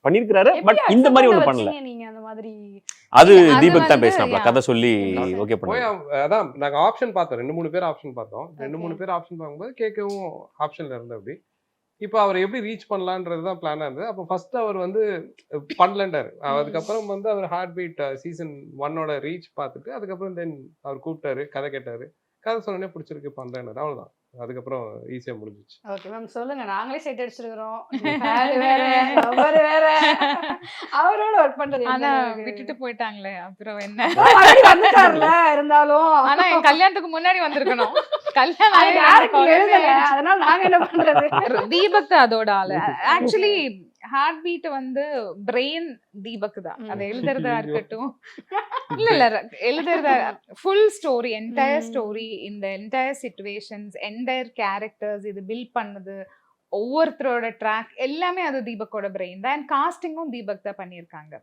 பண்ணிருக்காரு. பட் இந்த மாதிரி ஒண்ணு பண்ணல. நீங்க அந்த மாதிரி அது தீபக் தான் பேசினாப்ல, கதை சொல்லி ஓகே போய் பண்ணாரு. அதான் நாங்க ஆப்ஷன் பார்த்தோம், 2-3 பேர் ஆப்ஷன் பார்த்தோம். 2-3 பேர் ஆப்ஷன் பார்க்கும்போது கேட்கவும் ஆப்ஷன்ல இருந்தது. அப்படி இப்போ அவர் எப்படி ரீச் பண்ணலான்றது தான் பிளானா இருந்தது. அப்போ ஃபர்ஸ்ட் அவர் வந்து பண்ணலன்றாரு. அதுக்கப்புறம் வந்து அவர் ஹார்ட் பீட் சீசன் 1ஓட ரீச் பார்த்துட்டு அதுக்கப்புறம் தென் அவர் கூப்பிட்டாரு, கதை கேட்டாரு. கதை சொன்னோடனே பிடிச்சிருக்கு பண்றேன்னு, அவ்வளவுதான். அதுக்கப்புறம் ஈஸியா முடிஞ்சிச்சு. ஓகே மேம், சொல்லுங்க. நாங்களே செட் அடிச்சிருக்கிறோம். வேற வேற அவரோட ஒர்க் பண்றது ஆனா விட்டுட்டு போயிட்டாங்களே, அப்புறம் என்ன வந்துட்டார்ல இருந்தாலும். ஆனா என் கல்யாணத்துக்கு முன்னாடி வந்திருக்கணும். கல்யாணம் எழுதல, அதனால நாங்க என்ன பண்றது. தீபக் தான் அதோட ஆளு. ஆக்சுவலி ஹார்ட் பீட் வந்து பிரெயின் தீபக் தான். அதை எழுதுறதா இருக்கட்டும், இல்ல எழுதுறதா ஃபுல் ஸ்டோரி, என்டையர் ஸ்டோரி, இந்த என்டையர் சிச்சுவேஷன்ஸ், என்டையர் கேரக்டர்ஸ் இது பில்ட் பண்ணது, ஒவ்வொருத்தரோட ட்ராக் எல்லாமே அது தீபக்கோட பிரெயின் தான். அண்ட் காஸ்டிங்கும் தீபக் தான் பண்ணியிருக்காங்க.